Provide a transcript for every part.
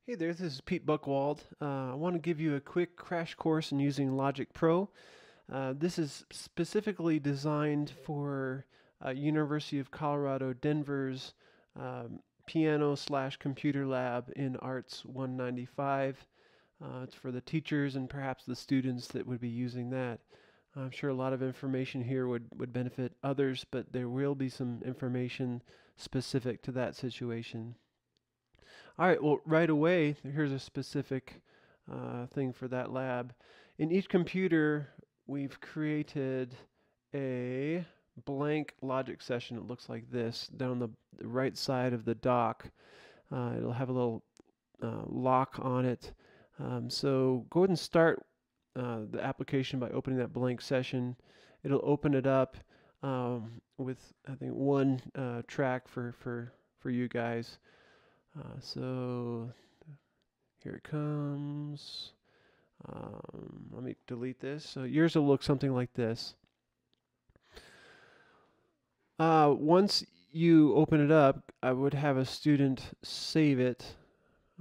Hey there, this is Pete Buchwald. I want to give you a quick crash course in using Logic Pro. This is specifically designed for University of Colorado Denver's piano slash computer lab in Arts 195. It's for the teachers and perhaps the students that would be using that. I'm sure a lot of information here would benefit others, but there will be some information specific to that situation. All right, well, right away, here's a specific thing for that lab. In each computer, we've created a blank logic session. It looks like this down the right side of the dock. It'll have a little lock on it. So go ahead and start the application by opening that blank session. It'll open it up with, I think, one track for you guys. So here it comes. Let me delete this. So yours will look something like this. Once you open it up, I would have a student save it.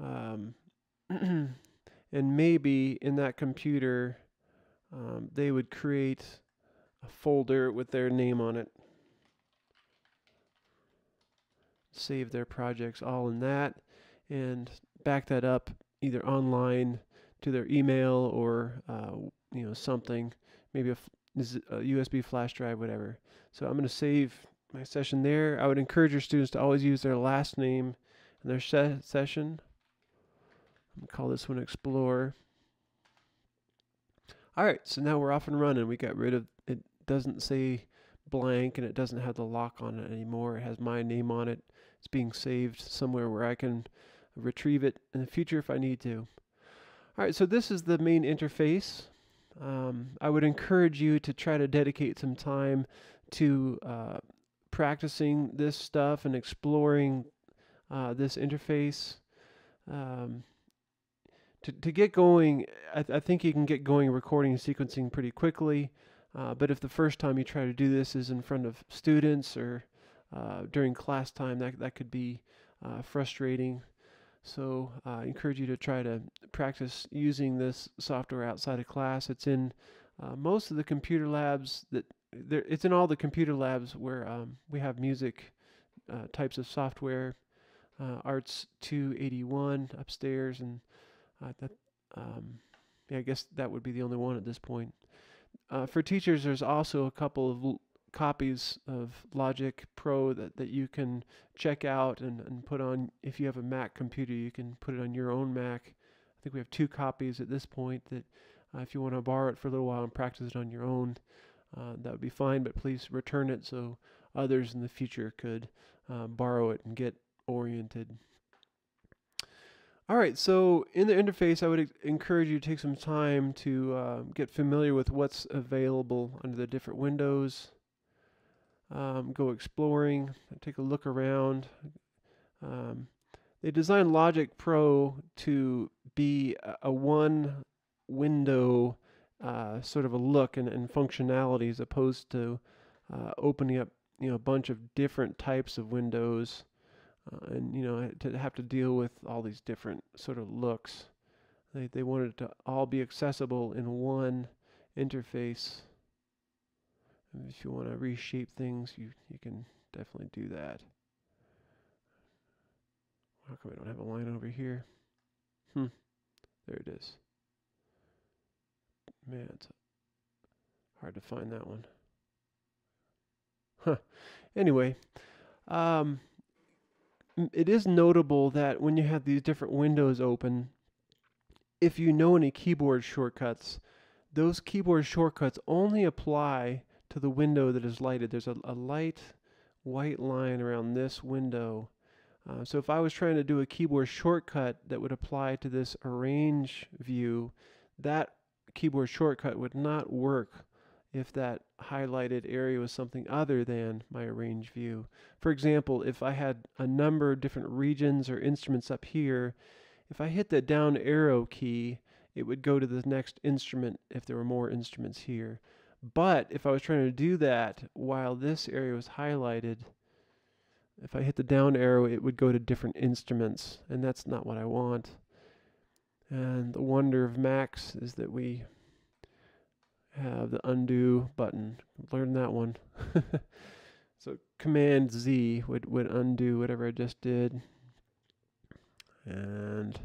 And maybe in that computer, they would create a folder with their name on it. Save their projects all in that and back that up either online to their email or something, maybe a USB flash drive, whatever. So I'm going to save my session there. I would encourage your students to always use their last name in their session. I'm going to call this one Explore. All right, so now we're off and running. We got rid of it. Doesn't say blank and it doesn't have the lock on it anymore. It has my name on it. It's being saved somewhere where I can retrieve it in the future if I need to. All right, so this is the main interface. I would encourage you to try to dedicate some time to practicing this stuff and exploring this interface. To get going, I think you can get going recording and sequencing pretty quickly. But if the first time you try to do this is in front of students or during class time, that could be frustrating. So I encourage you to try to practice using this software outside of class. It's in most of the computer labs it's in all the computer labs where we have music types of software. Arts 281 upstairs, and I guess that would be the only one at this point. For teachers, there's also a couple of copies of Logic Pro that you can check out and put on. If you have a Mac computer, you can put it on your own Mac. I think we have 2 copies at this point that if you want to borrow it for a little while and practice it on your own, that would be fine, but please return it so others in the future could borrow it and get oriented. All right, so in the interface, I would encourage you to take some time to get familiar with what's available under the different windows. Go exploring, take a look around. They designed Logic Pro to be a one window sort of a look and functionality as opposed to opening up a bunch of different types of windows. And to have to deal with all these different sort of looks. They wanted it to all be accessible in one interface. And if you want to reshape things, you can definitely do that. How come I don't have a line over here? There it is. Man, it's hard to find that one. Anyway, it is notable that when you have these different windows open, if you know any keyboard shortcuts, those keyboard shortcuts only apply to the window that is lighted. There's a light white line around this window. So if I was trying to do a keyboard shortcut that would apply to this arrange view, that keyboard shortcut would not work if that highlighted area was something other than my arrange view. For example, if I had a number of different regions or instruments up here, if I hit the down arrow key, it would go to the next instrument if there were more instruments here. But if I was trying to do that while this area was highlighted, if I hit the down arrow, it would go to different instruments, and that's not what I want. And the wonder of Macs is that we have the undo button. Learn that one. So Command Z would undo whatever I just did. And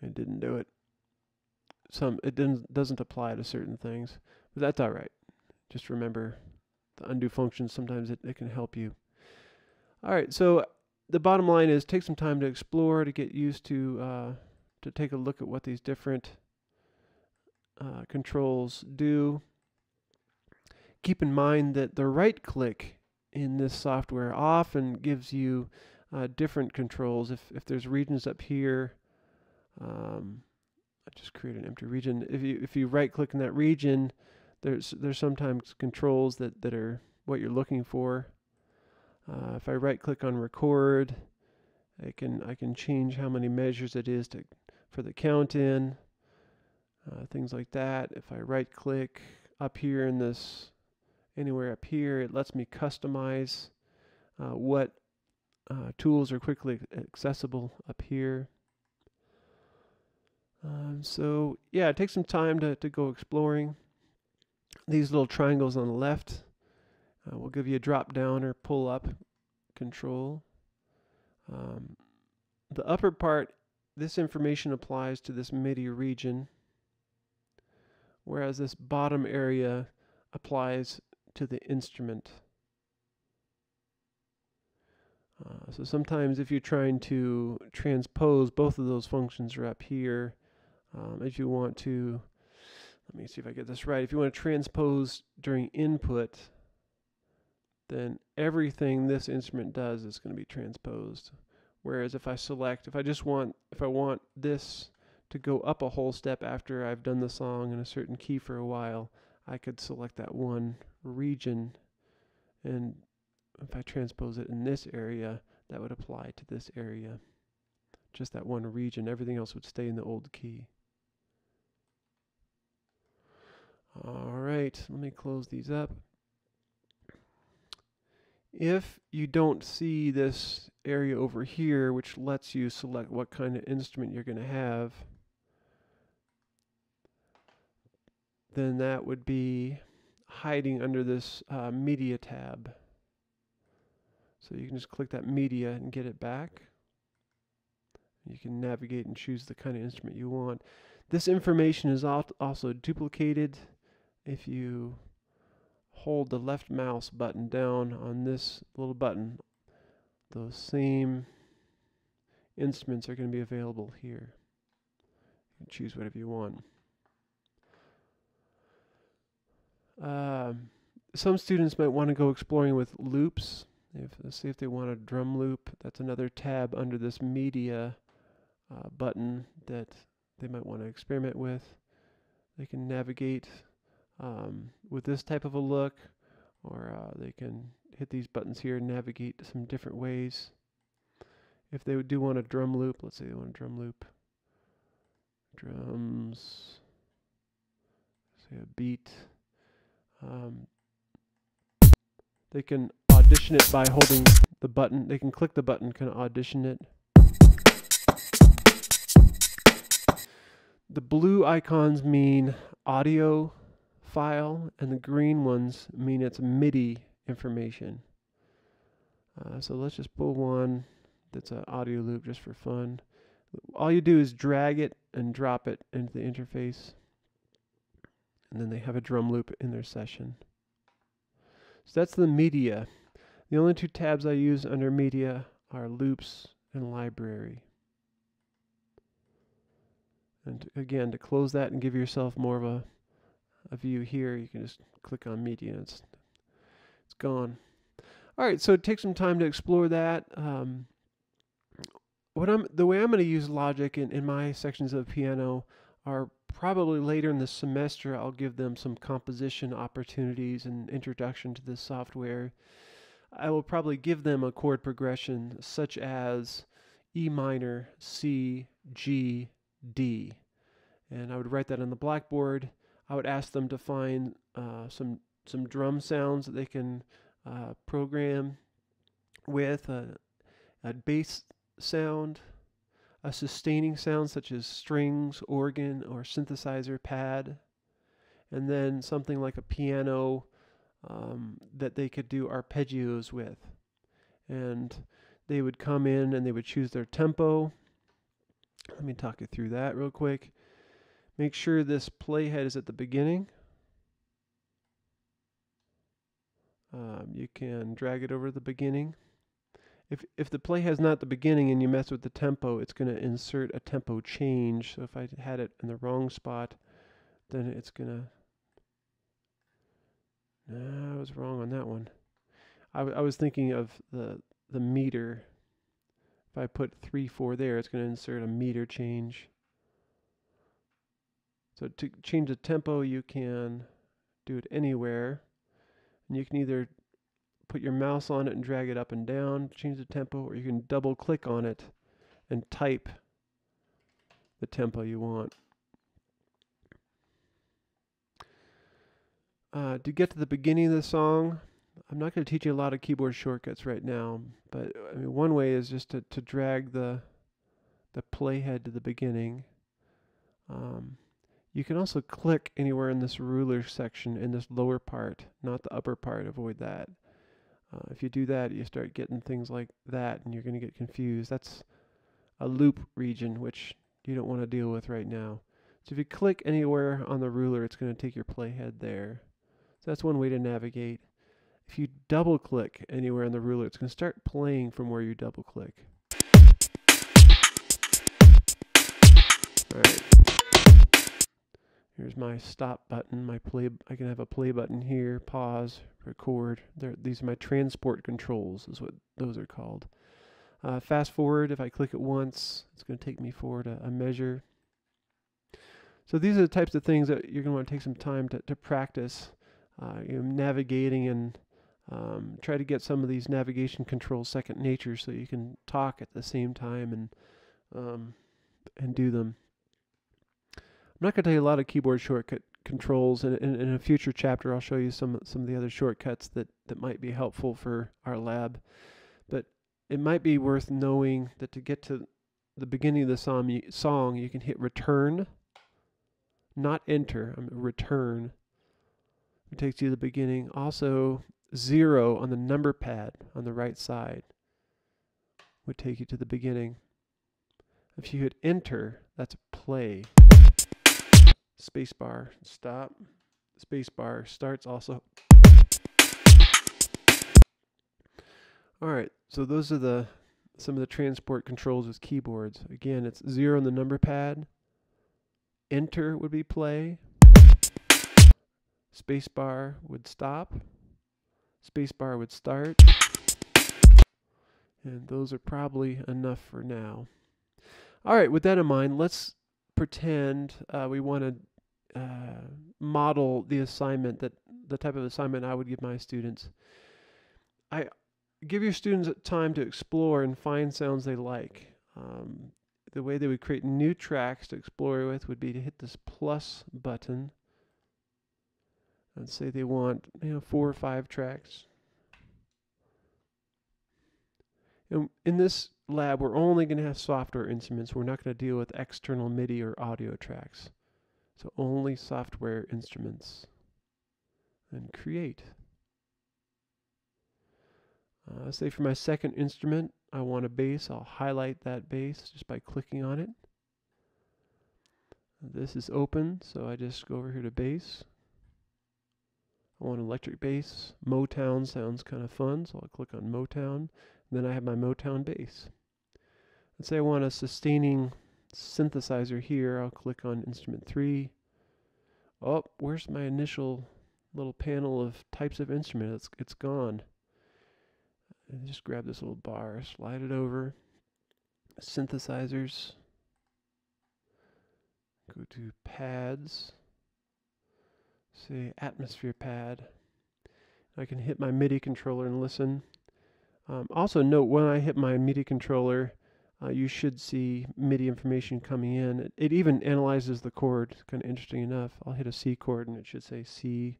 it didn't do it. It doesn't apply to certain things, but that's all right. Just remember the undo function. Sometimes it can help you. All right, so the bottom line is take some time to explore, to get used to take a look at what these different controls do. Keep in mind that the right click in this software often gives you different controls. If there's regions up here, I just create an empty region. If you right click in that region, there's sometimes controls that are what you're looking for. If I right click on record, I can change how many measures it is for the count in, things like that. If I right click up here in this, anywhere up here, it lets me customize what tools are quickly accessible up here. So yeah, take some time to go exploring. These little triangles on the left will give you a drop down or pull up control. The upper part, this information applies to this MIDI region, whereas this bottom area applies to the instrument. So sometimes if you're trying to transpose, both of those functions are up here. If you want to, let me see if I get this right. If you want to transpose during input, then everything this instrument does is going to be transposed. Whereas if I want this to go up a whole step after I've done the song in a certain key for a while, I could select that one region, and if I transpose it in this area, that would apply to this area. Just that one region. Everything else would stay in the old key. All right, let me close these up. If you don't see this area over here, which lets you select what kind of instrument you're going to have, then that would be hiding under this media tab. So you can just click that media and get it back. You can navigate and choose the kind of instrument you want. This information is also duplicated if you hold the left mouse button down on this little button. Those same instruments are going to be available here. You can choose whatever you want. Some students might want to go exploring with loops. Let's see if they want a drum loop. That's another tab under this media button that they might want to experiment with. They can navigate with this type of a look, or they can hit these buttons here and navigate some different ways. If they do want a drum loop, let's say they want a drum loop. Drums, say a beat. They can audition it by holding the button. They can click the button, kind of audition it. The blue icons mean audio file, and the green ones mean it's MIDI information. So let's just pull one that's an audio loop just for fun. All you do is drag it and drop it into the interface, and then they have a drum loop in their session. So that's the media. The only two tabs I use under media are loops and library. And again, to close that and give yourself more of a view here, you can just click on media. It's gone. All right, so take some time to explore that. The way I'm going to use Logic in my sections of piano are probably later in the semester. I'll give them some composition opportunities and introduction to this software. I will probably give them a chord progression such as E minor, C, G, D. And I would write that on the blackboard. I would ask them to find some drum sounds that they can program with, a bass sound, a sustaining sound such as strings, organ, or synthesizer pad, and then something like a piano that they could do arpeggios with. And they would come in and they would choose their tempo. Let me talk you through that real quick. Make sure this playhead is at the beginning. You can drag it over to the beginning. If the playhead's not at the beginning and you mess with the tempo, it's going to insert a tempo change. So if I had it in the wrong spot, then it's going to... No, I was wrong on that one. I was thinking of the meter. If I put 3/4 there, it's going to insert a meter change. So to change the tempo, you can do it anywhere. And you can either put your mouse on it and drag it up and down to change the tempo, or you can double click on it and type the tempo you want. To get to the beginning of the song, I'm not going to teach you a lot of keyboard shortcuts right now, but I mean, one way is just to drag the playhead to the beginning. You can also click anywhere in this ruler section in this lower part, not the upper part. Avoid that. If you do that, you start getting things like that, and you're going to get confused. That's a loop region, which you don't want to deal with right now. So if you click anywhere on the ruler, it's going to take your playhead there. So that's one way to navigate. If you double click anywhere on the ruler, it's going to start playing from where you double click. Alright. Here's my stop button, my play. I can have a play button here, pause, record. These are my transport controls, is what those are called. Fast forward, if I click it once, it's going to take me forward a measure. So these are the types of things that you're going to want to take some time to practice, navigating, and try to get some of these navigation controls second nature, so you can talk at the same time and do them. I'm not going to tell you a lot of keyboard shortcut controls. In a future chapter, I'll show you some of the other shortcuts that might be helpful for our lab. But it might be worth knowing that to get to the beginning of the song, you can hit return, not enter, return. It takes you to the beginning. Also, 0 on the number pad on the right side would take you to the beginning. If you hit enter, that's play. Spacebar, stop. Spacebar starts also. Alright, so those are some of the transport controls with keyboards. Again, it's 0 on the number pad. Enter would be play. Spacebar would stop. Spacebar would start. And those are probably enough for now. Alright, with that in mind, let's pretend we want to model the assignment, the type of assignment I would give my students. I give your students time to explore and find sounds they like. The way they would create new tracks to explore with would be to hit this plus button and say they want 4 or 5 tracks. And in this lab, we're only going to have software instruments. We're not going to deal with external MIDI or audio tracks. So only software instruments. And create. Say for my second instrument, I want a bass. I'll highlight that bass just by clicking on it. This is open, so I just go over here to bass. I want electric bass. Motown sounds kind of fun, so I'll click on Motown. And then I have my Motown bass. Let's say I want a sustaining synthesizer here. I'll click on instrument 3. Oh, where's my initial little panel of types of instrument? It's gone. And just grab this little bar, slide it over. Synthesizers. Go to pads. Say atmosphere pad. I can hit my MIDI controller and listen. Also note, when I hit my MIDI controller, you should see MIDI information coming in. It even analyzes the chord. It's kind of interesting enough. I'll hit a C chord and it should say C.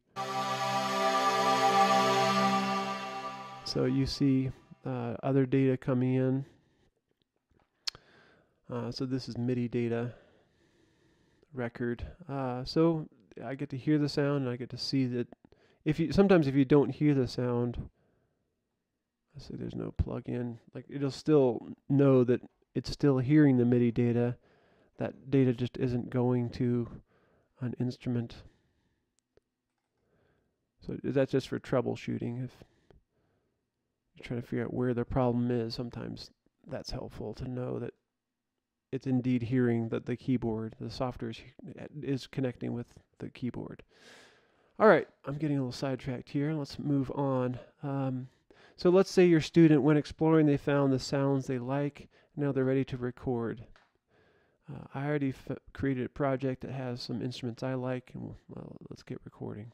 So you see other data coming in. So this is MIDI data record. So I get to hear the sound, and I get to see that. Sometimes if you don't hear the sound, let's say there's no plug-in, like it'll still know that it's still hearing the MIDI data. That data just isn't going to an instrument. So that's just for troubleshooting. If you're trying to figure out where the problem is, sometimes that's helpful to know that it's indeed hearing that the keyboard, the software is connecting with the keyboard. All right, I'm getting a little sidetracked here. Let's move on. So let's say your student went exploring, they found the sounds they like, now they're ready to record. I already created a project that has some instruments I like, and well, let's get recording.